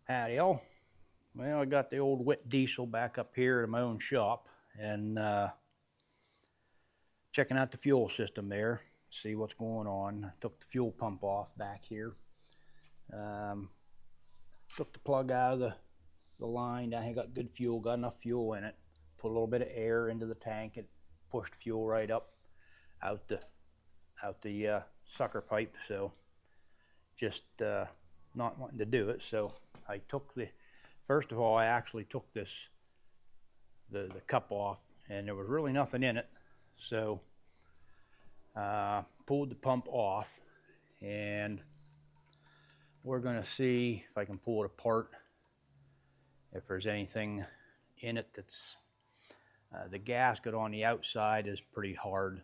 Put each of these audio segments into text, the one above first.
Howdy all. Well, I got the old Witte diesel back up here at my own shop and checking out the fuel system there, see what's going on. Took the fuel pump off back here. Took the plug out of the line. I got good fuel, got enough fuel in it. Put a little bit of air into the tank and pushed fuel right up out the sucker pipe. So just not wanting to do it. So I took first of all, I actually took the cup off, and there was really nothing in it. So pulled the pump off, and we're going to see if I can pull it apart, if there's anything in it that's the gasket on the outside is pretty hard.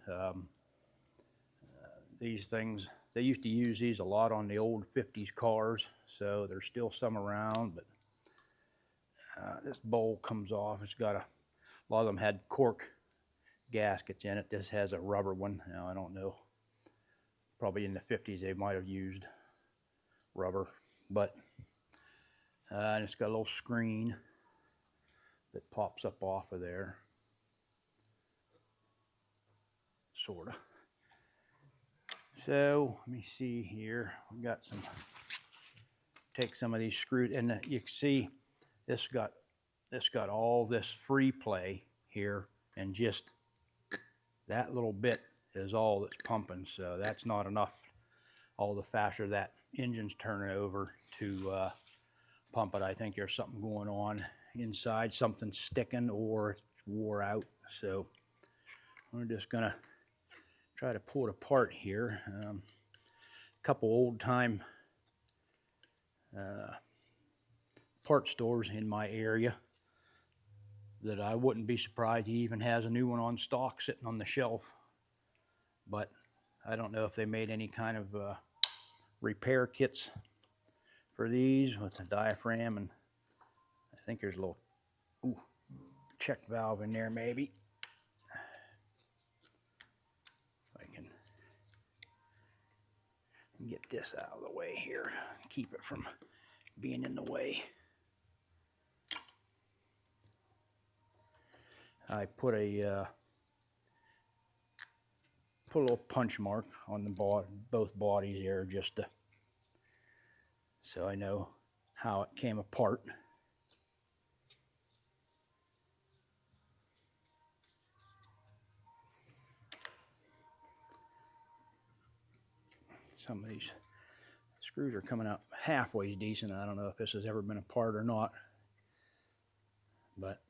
These things, they used to use these a lot on the old 50s cars, so there's still some around, but this bowl comes off. It's got a lot of them had cork gaskets in it. This has a rubber one. Now, I don't know. Probably in the 50s they might have used rubber, but and it's got a little screen that pops up off of there, sort of. So let me see here. We got some. Take some of these screws, and you can see this got all this free play here, and just that little bit is all that's pumping. So that's not enough. All the faster that engine's turning over to pump it. I think there's something going on inside, something sticking or it's wore out. So we're just gonna try to pull it apart here. A couple old time part stores in my area that I wouldn't be surprised he even has a new one on stock sitting on the shelf, but I don't know if they made any kind of repair kits for these with the diaphragm, and I think there's a little check valve in there maybe. If I can get this out of the way here, keep it from being in the way. I put a little punch mark on the both bodies here, just so I know how it came apart. Some of these screws are coming out halfway decent. I don't know if this has ever been apart or not, but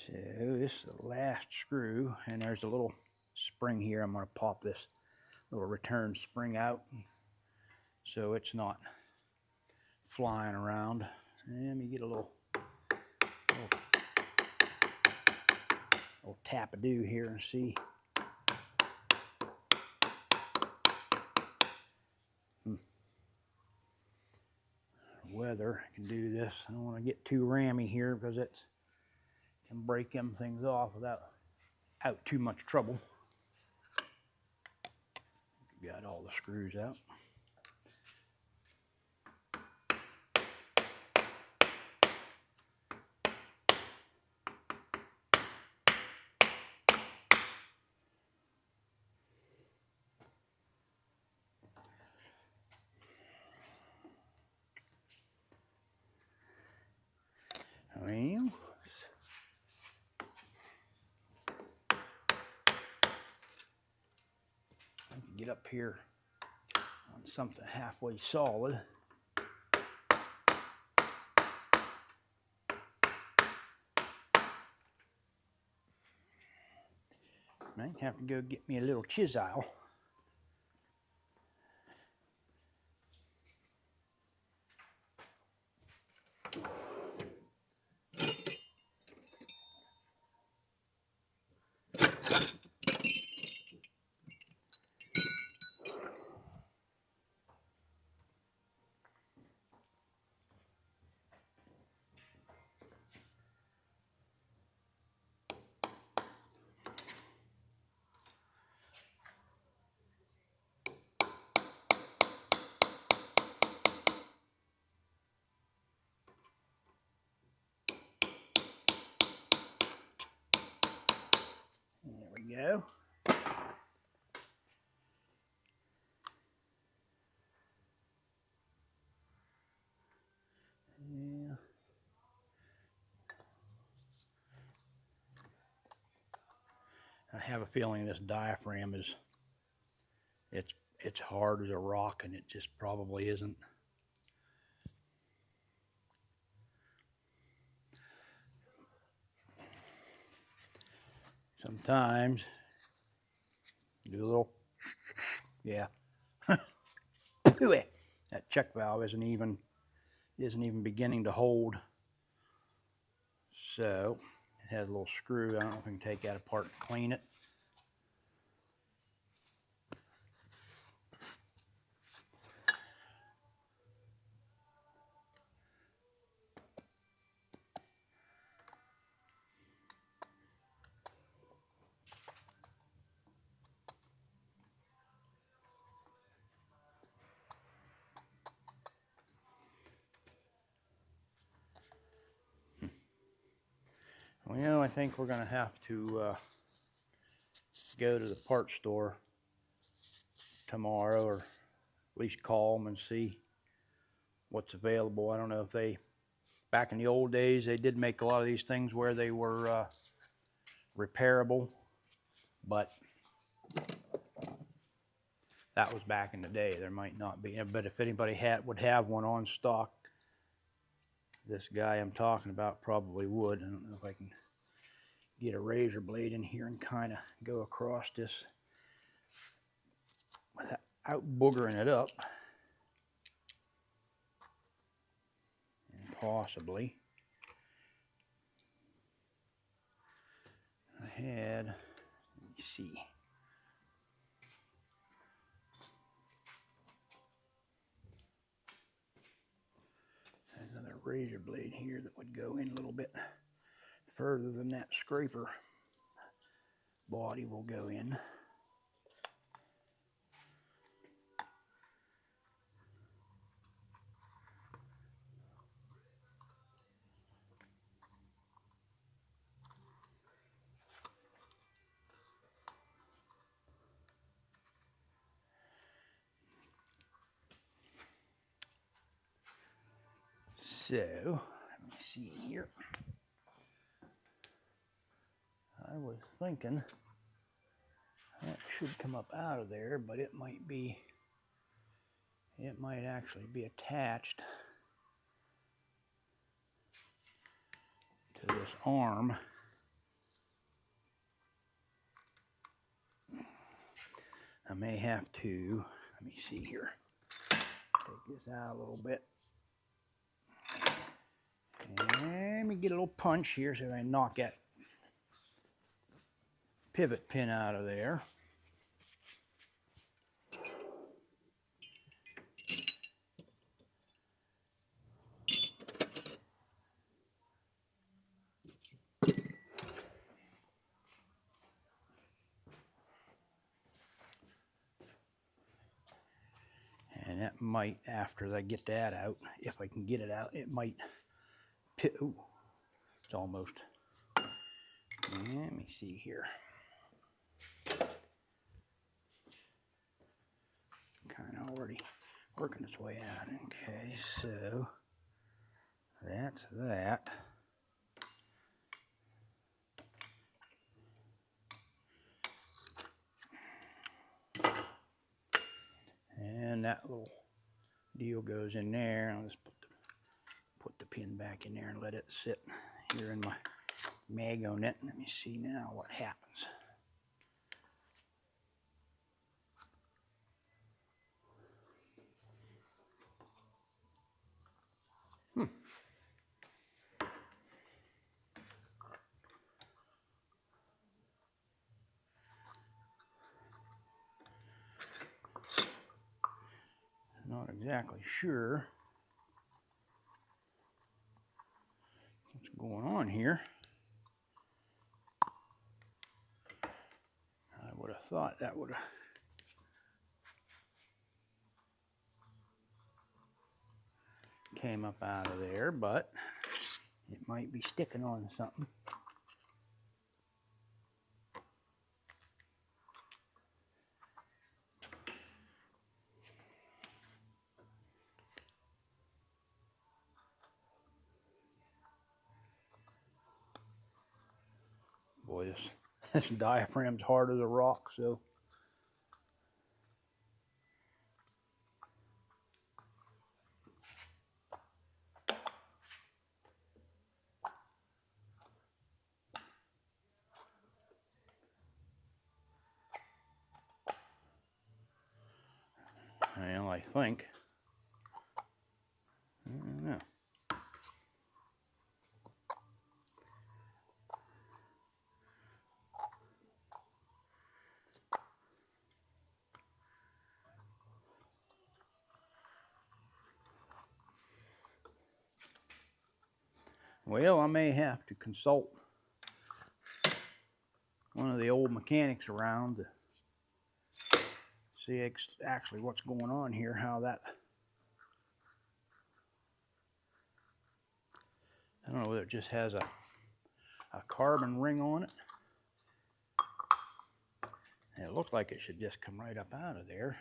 so this is the last screw, and there's a little spring here. I'm going to pop this little return spring out so it's not flying around. And let me get a little tap-a-do here and see. Whether I can do this. I don't want to get too rammy here because it can break them things off without too much trouble. Got all the screws out. Well, I can get up here on something halfway solid. I have to go get me a little chisel. have a feeling this diaphragm is, it's hard as a rock, and it just probably isn't. Sometimes do a little, yeah. That check valve isn't even beginning to hold. So it has a little screw. I don't know if I can take that apart and clean it. Well, I think we're going to have to go to the parts store tomorrow, or at least call them and see what's available. I don't know if they, back in the old days, they did make a lot of these things where they were repairable, but that was back in the day. There might not be, but if anybody would have one on stock, this guy I'm talking about probably would. I don't know if I can get a razor blade in here and kind of go across this without boogering it up. And possibly I had, let me see. Another razor blade here that would go in a little bit further than that scraper body will go in. So, let me see here. I was thinking that should come up out of there, but it might actually be attached to this arm. I may have to, let me see here, take this out a little bit. And let me get a little punch here so I knock that pivot pin out of there. And that might, after I get that out, if I can get it out, it might, ooh, it's almost. And let me see here. Kind of already working its way out. Okay, so that's that. And that little deal goes in there. I'll just put the pin back in there and let it sit here in my magnet. Let me see now what happens. Not exactly sure what's going on here. I would have thought that would have came up out of there, but it might be sticking on something. Boy, This diaphragm's hard as a rock, so. Well, I think. I don't know. Well, I may have to consult one of the old mechanics around to see actually what's going on here, how that. I don't know whether it just has a carbon ring on it. And it looks like it should just come right up out of there.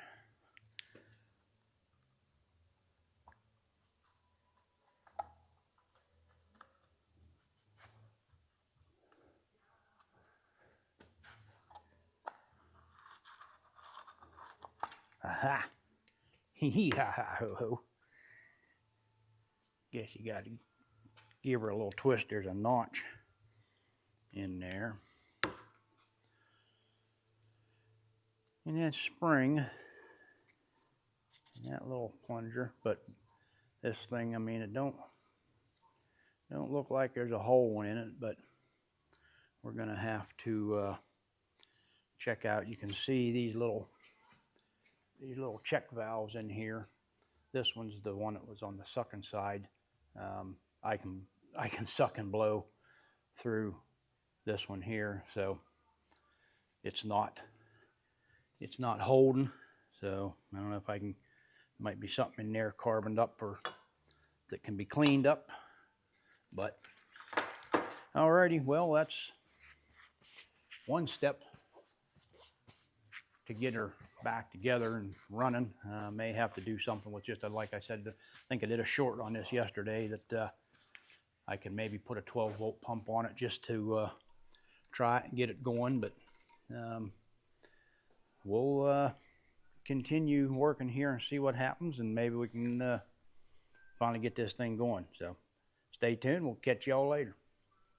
Aha! Hee ha ha ho ho. Guess you got to give her a little twist. There's a notch in there. And that spring, and that little plunger, but this thing, I mean, it don't look like there's a hole in it, but we're gonna have to check out. You can see these little check valves in here. This one's the one that was on the sucking side. I can suck and blow through this one here, so it's not holding. So I don't know if I can. Might be something in there carboned up or that can be cleaned up. But alrighty, well, that's one step to get her back together and running. May have to do something with just like I said, I think I did a short on this yesterday that I can maybe put a 12-volt pump on it just to try it and get it going. But we'll continue working here and see what happens, and maybe we can finally get this thing going. So stay tuned. We'll catch y'all later.